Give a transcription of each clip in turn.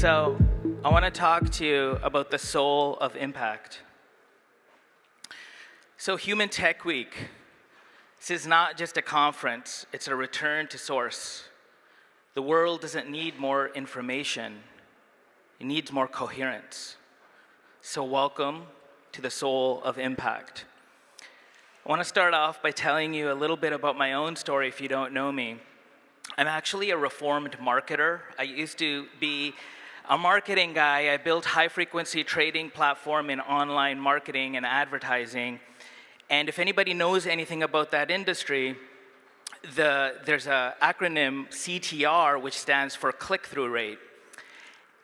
So I want to talk to you about the soul of impact. So Human+Tech Week, this is not just a conference, it's a return to source. The world doesn't need more information, it needs more coherence. So welcome to the soul of impact. I want to start off by telling you a little bit about my own story if you don't know me. I'm actually a reformed marketer. I used to be a marketing guy. I built high-frequency trading platform in online marketing and advertising. And if anybody knows anything about that industry, there's an acronym CTR, which stands for click-through rate.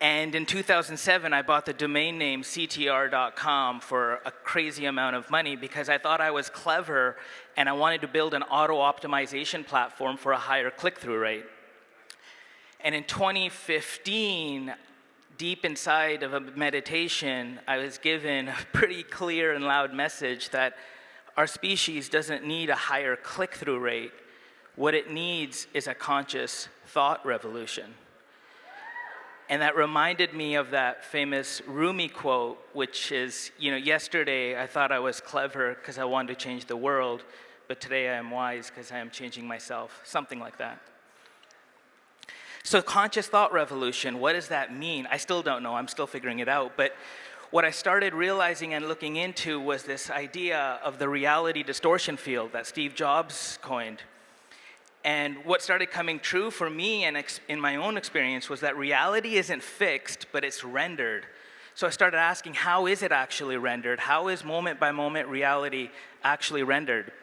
And in 2007, I bought the domain name ctr.com for a crazy amount of money because I thought I was clever and I wanted to build an auto-optimization platform for a higher click-through rate. And in 2015, deep inside of a meditation, I was given a pretty clear and loud message that our species doesn't need a higher click-through rate. What it needs is a conscious thought revolution. And that reminded me of that famous Rumi quote, which is, yesterday I thought I was clever because I wanted to change the world, but today I am wise because I am changing myself, something like that. So conscious thought revolution, what does that mean? I still don't know, I'm still figuring it out, but what I started realizing and looking into was this idea of the reality distortion field that Steve Jobs coined. And what started coming true for me and in my own experience was that reality isn't fixed, but it's rendered. So I started asking, how is it actually rendered? How is moment-by-moment reality actually rendered?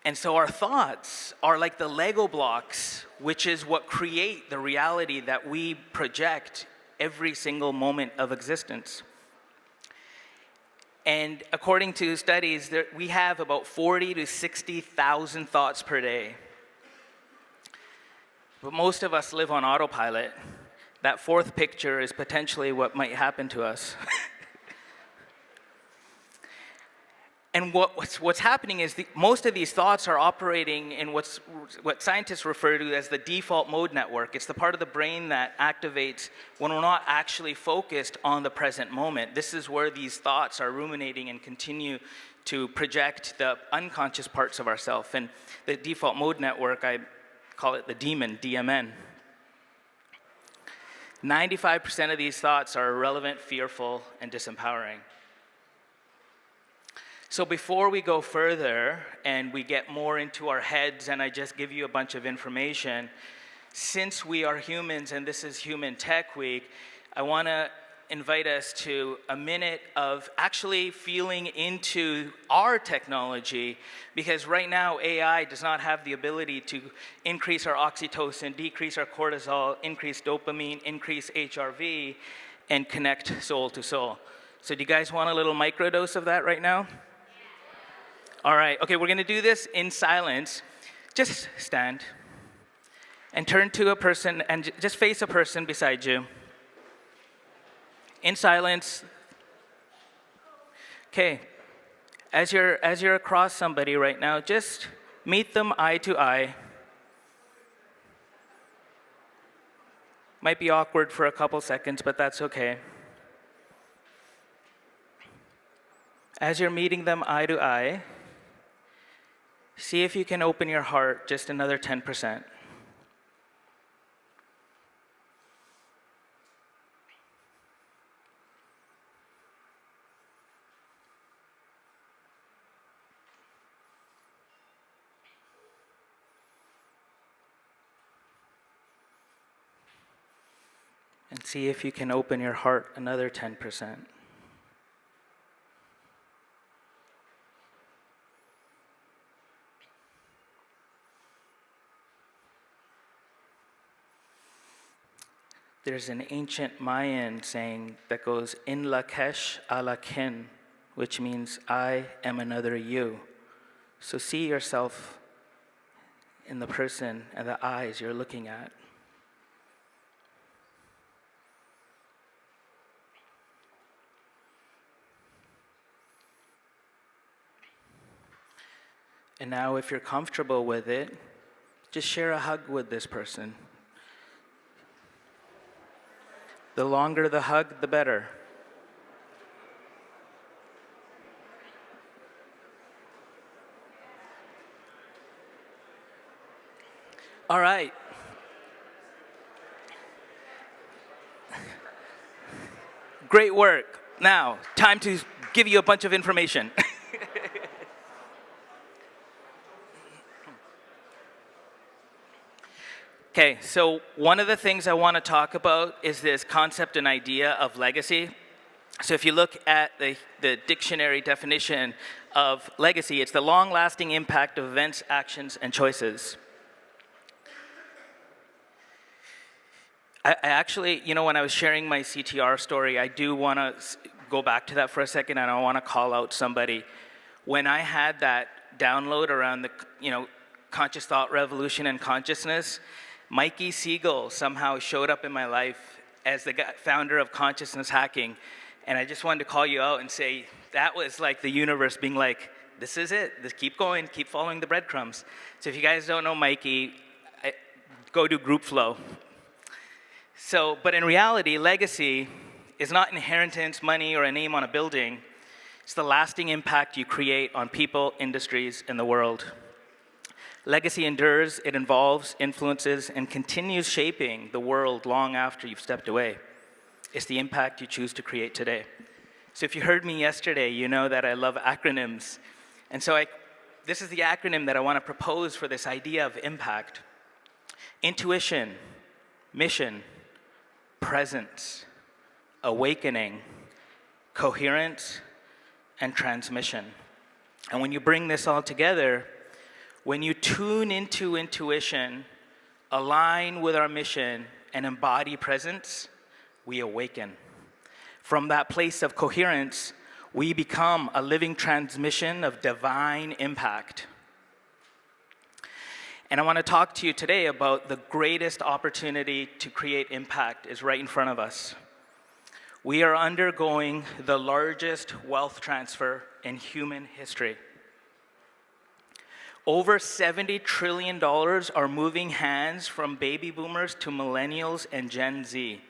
And so our thoughts are like the Lego blocks, which is what create the reality that we project every single moment of existence. And according to studies, we have about 40,000 to 60,000 thoughts per day. But most of us live on autopilot. That fourth picture is potentially what might happen to us. And what's happening is most of these thoughts are operating in what scientists refer to as the default mode network. It's the part of the brain that activates when we're not actually focused on the present moment. This is where these thoughts are ruminating and continue to project the unconscious parts of ourselves. And the default mode network, I call it the demon, DMN. 95% of these thoughts are irrelevant, fearful, and disempowering. So before we go further and we get more into our heads and I just give you a bunch of information, since we are humans and this is Human+Tech Week, I want to invite us to a minute of actually feeling into our technology, because right now AI does not have the ability to increase our oxytocin, decrease our cortisol, increase dopamine, increase HRV, and connect soul to soul. So do you guys want a little microdose of that right now? All right, okay, we're gonna do this in silence. Just stand and turn to a person and just face a person beside you. In silence. Okay, as you're across somebody right now, just meet them eye to eye. Might be awkward for a couple seconds, but that's okay. As you're meeting them eye to eye, see if you can open your heart just another 10%. And see if you can open your heart another 10%. There's an ancient Mayan saying that goes, in lakesh ala kin, which means I am another you. So see yourself in the person and the eyes you're looking at. And now if you're comfortable with it, just share a hug with this person. The longer the hug, the better. All right. Great work. Now, time to give you a bunch of information. Okay, so one of the things I want to talk about is this concept and idea of legacy. So if you look at the dictionary definition of legacy, it's the long-lasting impact of events, actions, and choices. I actually, when I was sharing my CTR story, I do want to go back to that for a second, and I want to call out somebody. When I had that download around the, conscious thought revolution and consciousness, Mikey Siegel somehow showed up in my life as the founder of consciousness hacking, and I just wanted to call you out and say that was like the universe being like, this is it, keep going, keep following the breadcrumbs. So if you guys don't know Mikey, go do group flow. So, but in reality, legacy is not inheritance, money, or a name on a building. It's the lasting impact you create on people, industries, and the world. Legacy endures, it involves, influences, and continues shaping the world long after you've stepped away. It's the impact you choose to create today. So if you heard me yesterday, you know that I love acronyms. And so this is the acronym that I want to propose for this idea of impact. Intuition, mission, presence, awakening, coherence, and transmission. And when you bring this all together, when you tune into intuition, align with our mission, and embody presence, we awaken. From that place of coherence, we become a living transmission of divine impact. And I want to talk to you today about the greatest opportunity to create impact is right in front of us. We are undergoing the largest wealth transfer in human history. Over $70 trillion are moving hands from baby boomers to millennials and Gen Z.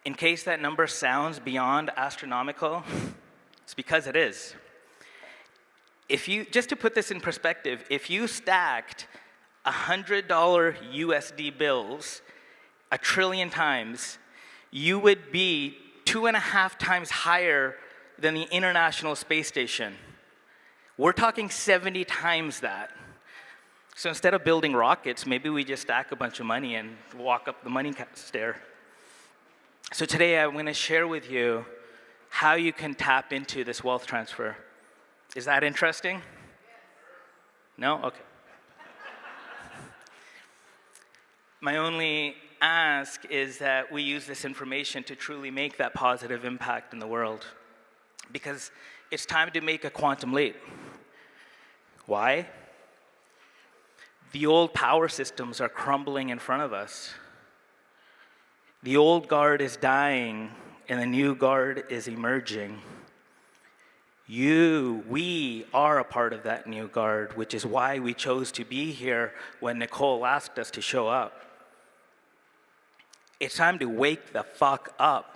In case that number sounds beyond astronomical, it's because it is. Just to put this in perspective, if you stacked $100 USD bills 1 trillion times, you would be 2.5 times higher than the International Space Station. We're talking 70 times that. So instead of building rockets, maybe we just stack a bunch of money and walk up the money stair. So today I'm going to share with you how you can tap into this wealth transfer. Is that interesting? No? Okay. My only ask is that we use this information to truly make that positive impact in the world. Because it's time to make a quantum leap. Why? The old power systems are crumbling in front of us. The old guard is dying, and the new guard is emerging. We are a part of that new guard, which is why we chose to be here when Nicole asked us to show up. It's time to wake the fuck up.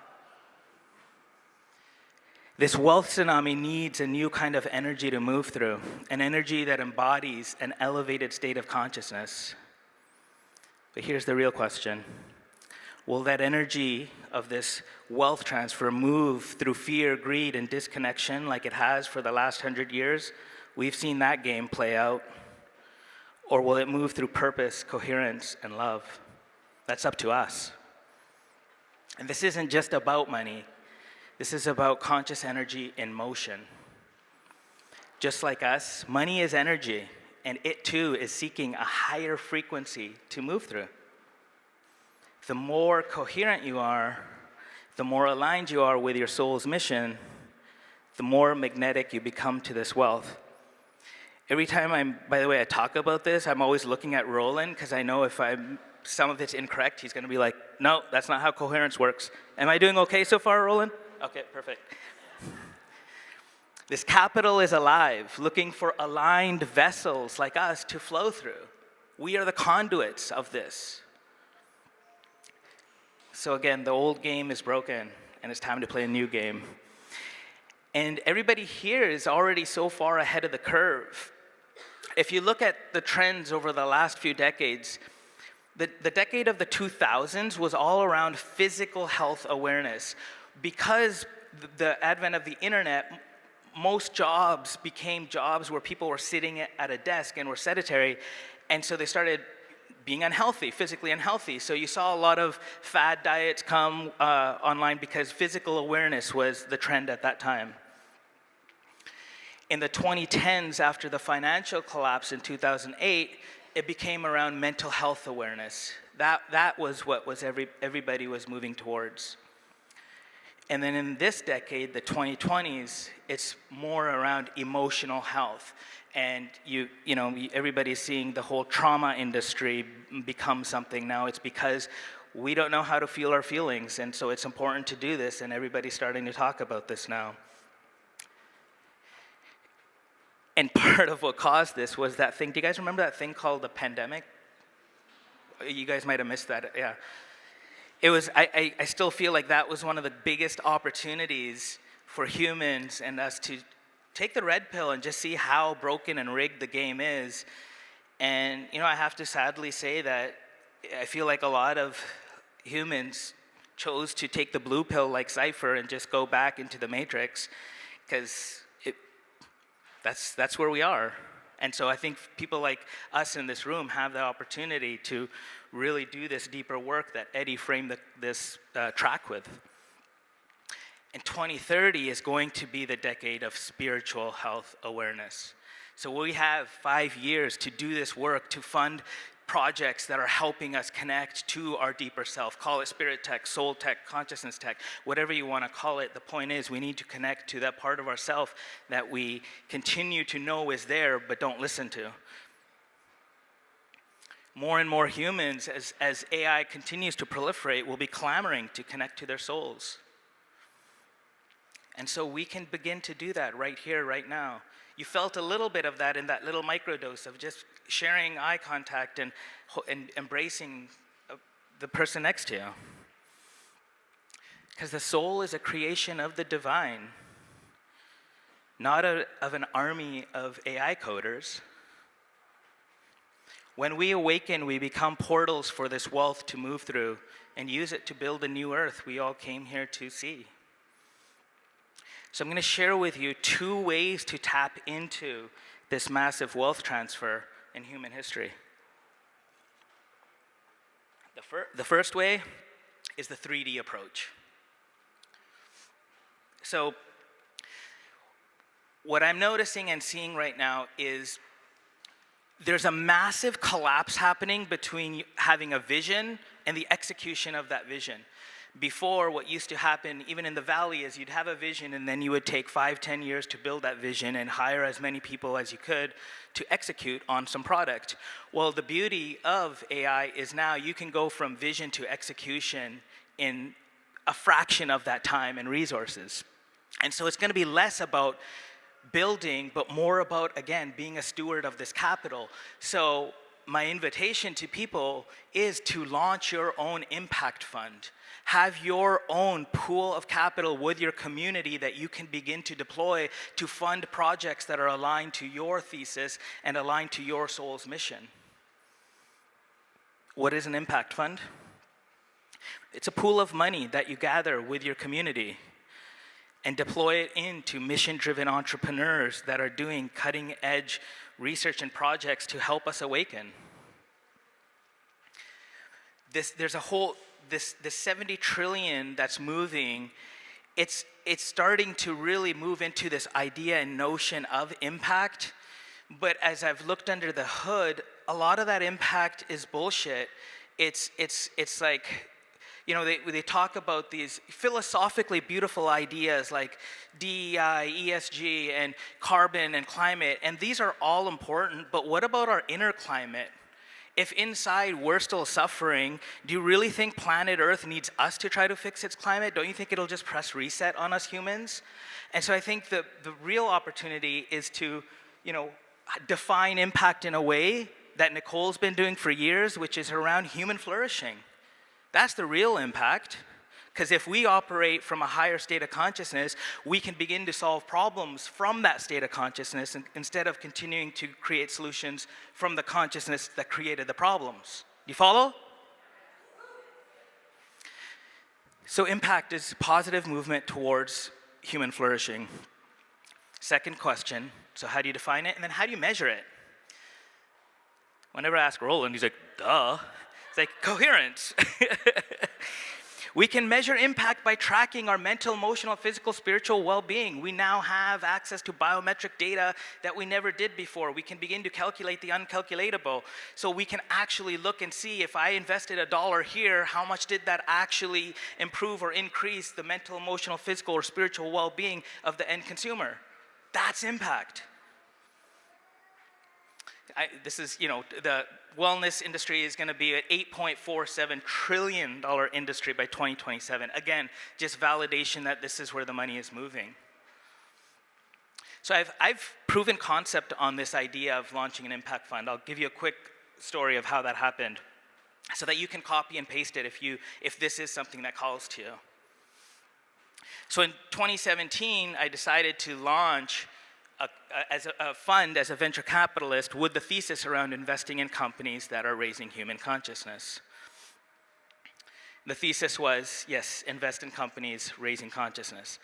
This wealth tsunami needs a new kind of energy to move through, an energy that embodies an elevated state of consciousness. But here's the real question. Will that energy of this wealth transfer move through fear, greed, and disconnection like it has for the last 100 years? We've seen that game play out. Or will it move through purpose, coherence, and love? That's up to us. And this isn't just about money. This is about conscious energy in motion. Just like us, money is energy, and it too is seeking a higher frequency to move through. The more coherent you are, the more aligned you are with your soul's mission, the more magnetic you become to this wealth. Every time by the way, I talk about this, I'm always looking at Roland, because I know if some of it's incorrect, he's going to be like, no, that's not how coherence works. Am I doing okay so far, Roland? Okay, perfect. This capital is alive, looking for aligned vessels like us to flow through. We are the conduits of this. So again, the old game is broken, and it's time to play a new game. And everybody here is already so far ahead of the curve. If you look at the trends over the last few decades, the decade of the 2000s was all around physical health awareness. Because the advent of the internet, most jobs became jobs where people were sitting at a desk and were sedentary, and so they started being unhealthy, physically unhealthy. So you saw a lot of fad diets come online because physical awareness was the trend at that time. In the 2010s, after the financial collapse in 2008, it became around mental health awareness. That was what everybody was moving towards. And then in this decade, the 2020s, it's more around emotional health. And everybody's seeing the whole trauma industry become something now. It's because we don't know how to feel our feelings, and so it's important to do this, and everybody's starting to talk about this now. And part of what caused this was that thing. Do you guys remember that thing called the pandemic? You guys might have missed that, yeah. It was, I still feel like that was one of the biggest opportunities for humans and us to take the red pill and just see how broken and rigged the game is. And, I have to sadly say that I feel like a lot of humans chose to take the blue pill like Cypher and just go back into the matrix, because that's where we are. And so I think people like us in this room have the opportunity to really do this deeper work that Eddie framed this track with. And 2030 is going to be the decade of spiritual health awareness. So we have 5 years to do this work, to fund projects that are helping us connect to our deeper self. Call it spirit tech, soul tech, consciousness tech, whatever you want to call it. The point is, we need to connect to that part of ourself that we continue to know is there but don't listen to. More and more humans, as AI continues to proliferate, will be clamoring to connect to their souls. And so we can begin to do that right here, right now. You felt a little bit of that in that little microdose of just sharing eye contact and embracing the person next to you. Because the soul is a creation of the divine, not of an army of AI coders. When we awaken, we become portals for this wealth to move through and use it to build a new earth we all came here to see. So I'm going to share with you 2 ways to tap into this massive wealth transfer in human history. The first way is the 3D approach. So what I'm noticing and seeing right now is there's a massive collapse happening between having a vision and the execution of that vision. Before, what used to happen, even in the valley, is you'd have a vision and then you would take 5-10 years to build that vision and hire as many people as you could to execute on some product. Well, the beauty of AI is now you can go from vision to execution in a fraction of that time and resources. And so it's going to be less about building, but more about, again, being a steward of this capital. So my invitation to people is to launch your own impact fund. Have your own pool of capital with your community that you can begin to deploy to fund projects that are aligned to your thesis and aligned to your soul's mission. What is an impact fund? It's a pool of money that you gather with your community and deploy it into mission-driven entrepreneurs that are doing cutting-edge research and projects to help us awaken. There's a whole, this 70 trillion that's moving, it's starting to really move into this idea and notion of impact. But as I've looked under the hood, a lot of that impact is bullshit. It's like, they talk about these philosophically beautiful ideas like DEI, ESG, and carbon and climate, and these are all important, but what about our inner climate? If inside we're still suffering, do you really think planet Earth needs us to try to fix its climate? Don't you think it'll just press reset on us humans? And so I think the real opportunity is to, define impact in a way that Nicole's been doing for years, which is around human flourishing. That's the real impact. Because if we operate from a higher state of consciousness, we can begin to solve problems from that state of consciousness instead of continuing to create solutions from the consciousness that created the problems. You follow? So impact is positive movement towards human flourishing. Second question, so how do you define it? And then how do you measure it? Whenever I ask Roland, he's like, duh. It's like, coherence. We can measure impact by tracking our mental, emotional, physical, spiritual well-being. We now have access to biometric data that we never did before. We can begin to calculate the uncalculatable. So we can actually look and see if I invested $1 here, how much did that actually improve or increase the mental, emotional, physical, or spiritual well-being of the end consumer? That's impact. This is, the wellness industry is going to be an $8.47 trillion industry by 2027. Again, just validation that this is where the money is moving. So I've proven concept on this idea of launching an impact fund. I'll give you a quick story of how that happened so that you can copy and paste it if this is something that calls to you. So in 2017, I decided to launch a fund as a venture capitalist with the thesis around investing in companies that are raising human consciousness. The thesis was, yes, invest in companies raising consciousness.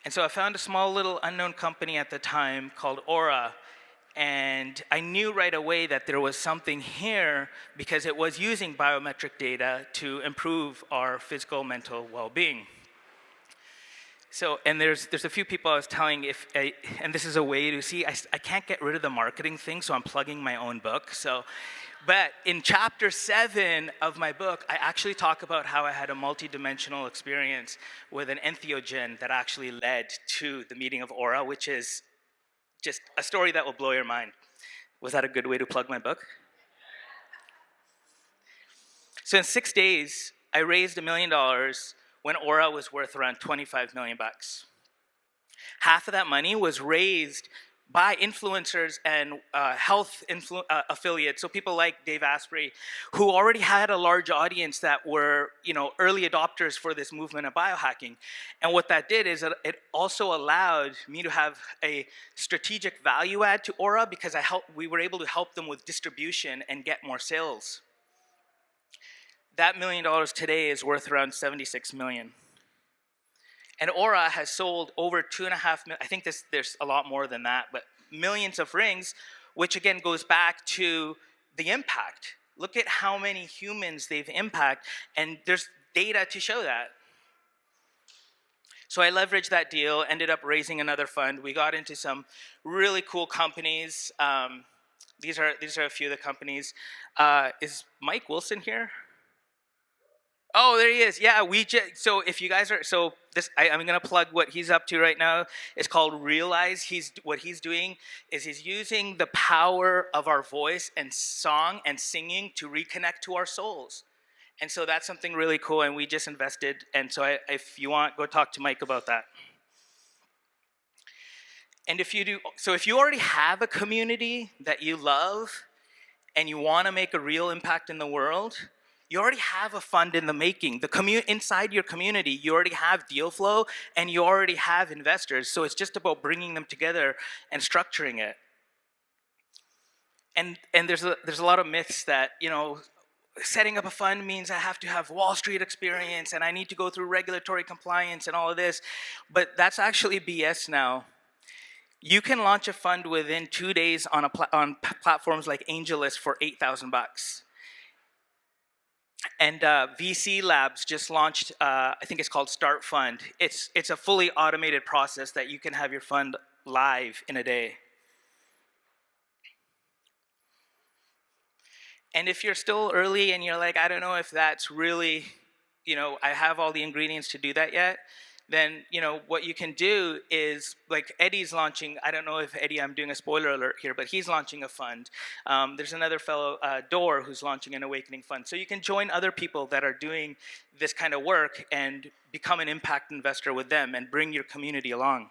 And so I found a small little unknown company at the time called Aura, and I knew right away that there was something here because it was using biometric data to improve our physical, mental well-being. So, and there's a few people I was telling and this is a way to see, I can't get rid of the marketing thing, so I'm plugging my own book. But in chapter 7 of my book, I actually talk about how I had a multidimensional experience with an entheogen that actually led to the meeting of Aura, which is just a story that will blow your mind. Was that a good way to plug my book? So in 6 days, I raised $1 million when Aura was worth around 25 million bucks. Half of that money was raised by influencers and health affiliates, so people like Dave Asprey, who already had a large audience that were, early adopters for this movement of biohacking. And what that did is it also allowed me to have a strategic value add to Aura because we were able to help them with distribution and get more sales. That $1 million today is worth around 76 million. And Aura has sold over 2.5 million, I think there's a lot more than that, but millions of rings, which again goes back to the impact. Look at how many humans they've impacted, and there's data to show that. So I leveraged that deal, ended up raising another fund. We got into some really cool companies. These are a few of the companies. Is Mike Wilson here? Oh, there he is. Yeah, so if you guys are, I'm going to plug what he's up to right now. It's called Realize. What he's doing is he's using the power of our voice and song and singing to reconnect to our souls. And so that's something really cool, and we just invested. And so if you want, go talk to Mike about that. And if you already have a community that you love and you want to make a real impact in the world, you already have a fund in the making. Inside your community, you already have deal flow and you already have investors. So it's just about bringing them together and structuring it. And there's a lot of myths that, setting up a fund means I have to have Wall Street experience and I need to go through regulatory compliance and all of this. But that's actually BS now. You can launch a fund within 2 days on platforms like AngelList for $8,000. And VC Labs just launched, I think it's called Start Fund. It's a fully automated process that you can have your fund live in a day. And if you're still early and you're like, I don't know if that's really, I have all the ingredients to do that yet, then, what you can do is, like Eddie's launching, I don't know if Eddie, I'm doing a spoiler alert here, but he's launching a fund. There's another fellow, Dor, who's launching an awakening fund. So you can join other people that are doing this kind of work and become an impact investor with them and bring your community along.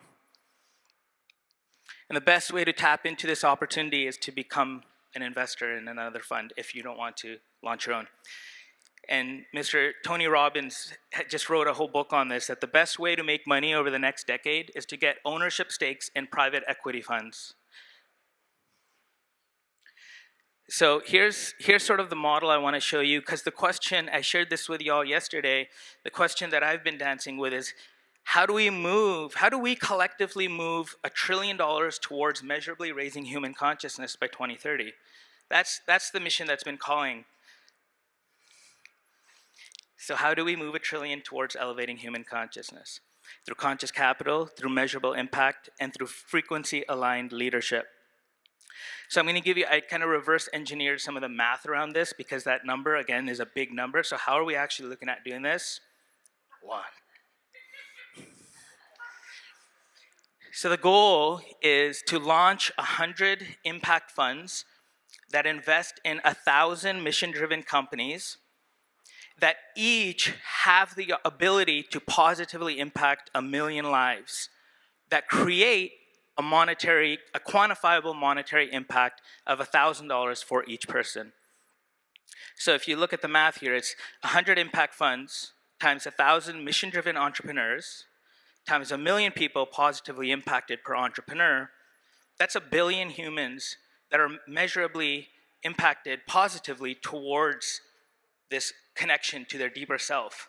And the best way to tap into this opportunity is to become an investor in another fund if you don't want to launch your own. And Mr. Tony Robbins just wrote a whole book on this, that the best way to make money over the next decade is to get ownership stakes in private equity funds. So here's sort of the model I want to show you, because the question, I shared this with y'all yesterday, the question that I've been dancing with is, how do we collectively move $1 trillion towards measurably raising human consciousness by 2030? That's the mission that's been calling. So how do we move $1 trillion towards elevating human consciousness? Through conscious capital, through measurable impact, and through frequency-aligned leadership. So I'm going to give you, I kind of reverse engineered some of the math around this, because that number, again, is a big number. So how are we actually looking at doing this? 1. So the goal is to launch 100 impact funds that invest in 1,000 mission-driven companies that each have the ability to positively impact 1 million lives, that create a quantifiable monetary impact of $1,000 for each person. So if you look at the math here, it's 100 impact funds times 1,000 mission-driven entrepreneurs times 1 million people positively impacted per entrepreneur. That's 1 billion humans that are measurably impacted positively towards this connection to their deeper self.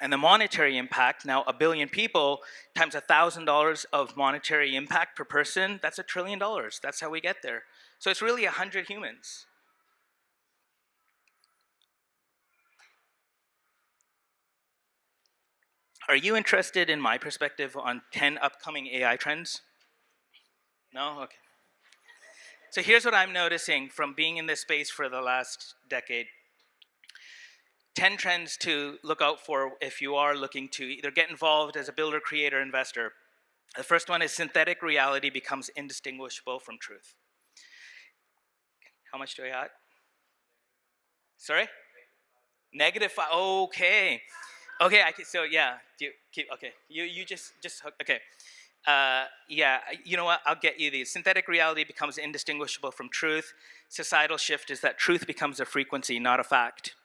And the monetary impact, now 1 billion people times $1,000 of monetary impact per person, that's $1 trillion. That's how we get there. So it's really 100 humans. Are you interested in my perspective on 10 upcoming AI trends? No? Okay. So here's what I'm noticing from being in this space for the last decade. 10 trends to look out for if you are looking to either get involved as a builder, creator, investor. The first one is synthetic reality becomes indistinguishable from truth. How much do I got? Sorry? -5. Okay. Okay, so yeah, okay. You just okay. Yeah, you know what, I'll get you these. Synthetic reality becomes indistinguishable from truth. Societal shift is that truth becomes a frequency, not a fact.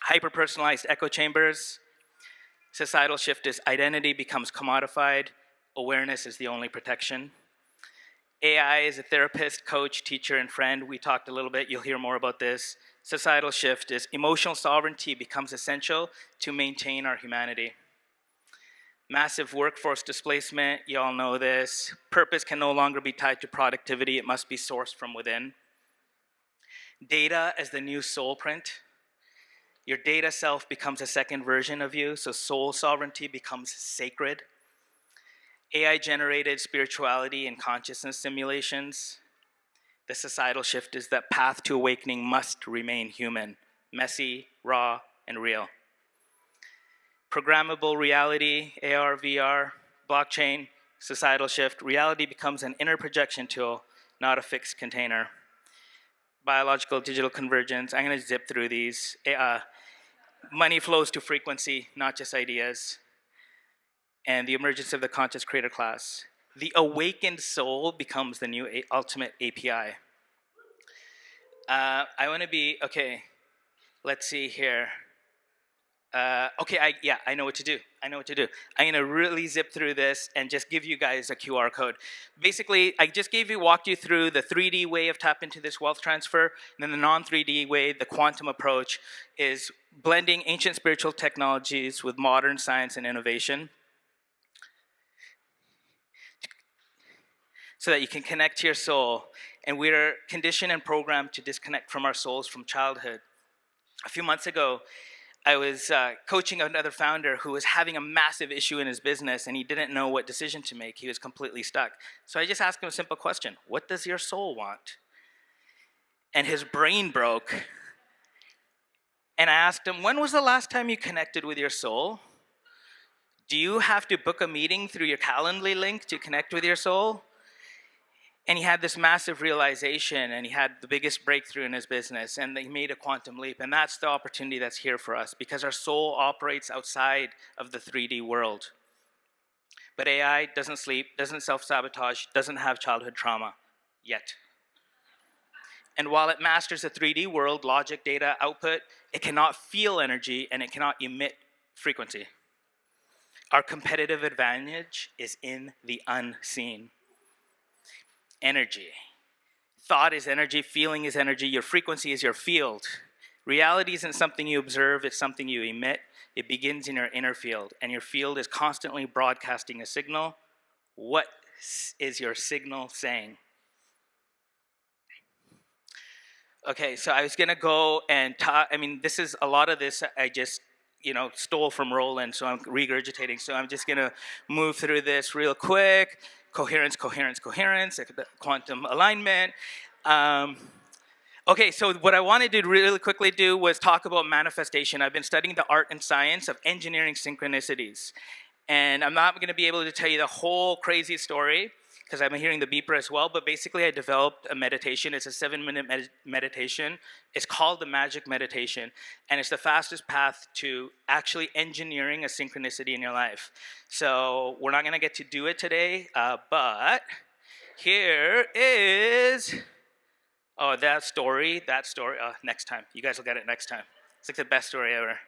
Hyper-personalized echo chambers. Societal shift is identity becomes commodified. Awareness is the only protection. AI is a therapist, coach, teacher, and friend. We talked a little bit, you'll hear more about this. Societal shift is emotional sovereignty becomes essential to maintain our humanity. Massive workforce displacement, you all know this. Purpose can no longer be tied to productivity, it must be sourced from within. Data as the new soul print. Your data self becomes a second version of you, so soul sovereignty becomes sacred. AI-generated spirituality and consciousness simulations. The societal shift is that path to awakening must remain human, messy, raw, and real. Programmable reality, AR, VR, blockchain, societal shift. Reality becomes an inner projection tool, not a fixed container. Biological digital convergence. I'm going to zip through these. Money flows to frequency, not just ideas. And the emergence of the conscious creator class. The awakened soul becomes the new ultimate API. I want to be, okay, let's see here. Okay, I know what to do. I'm going to really zip through this and just give you guys a QR code. Basically, I just walked you through the 3D way of tap into this wealth transfer, and then the non-3D way, the quantum approach, is blending ancient spiritual technologies with modern science and innovation, so that you can connect to your soul. And we're conditioned and programmed to disconnect from our souls from childhood. A few months ago, I was coaching another founder who was having a massive issue in his business, and he didn't know what decision to make. He was completely stuck. So I just asked him a simple question: what does your soul want? And his brain broke. And I asked him, when was the last time you connected with your soul? Do you have to book a meeting through your Calendly link to connect with your soul? And he had this massive realization, and he had the biggest breakthrough in his business, and he made a quantum leap. And that's the opportunity that's here for us, because our soul operates outside of the 3D world. But AI doesn't sleep, doesn't self-sabotage, doesn't have childhood trauma, yet. And while it masters the 3D world, logic, data, output, it cannot feel energy and it cannot emit frequency. Our competitive advantage is in the unseen. Energy. Thought is energy, feeling is energy, your frequency is your field. Reality isn't something you observe, it's something you emit. It begins in your inner field, and your field is constantly broadcasting a signal. What is your signal saying? Okay, so I was gonna go and talk, this is a lot of this I just, stole from Roland, so I'm regurgitating. So I'm just gonna move through this real quick. Coherence, coherence, coherence, quantum alignment. Okay, so what I wanted to really quickly do was talk about manifestation. I've been studying the art and science of engineering synchronicities. And I'm not gonna be able to tell you the whole crazy story, because I'm hearing the beeper as well, but basically I developed a meditation. It's a 7-minute meditation. It's called the Magic Meditation, and it's the fastest path to actually engineering a synchronicity in your life. So we're not gonna get to do it today, but here is, that story, next time. You guys will get it next time. It's like the best story ever.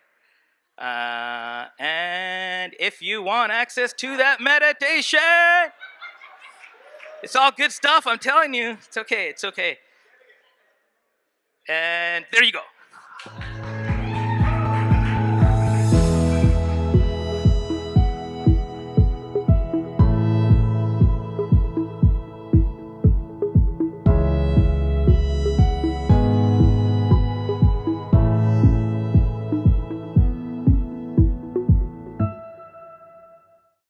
And if you want access to that meditation, it's all good stuff, I'm telling you. It's okay, it's okay. And there you go.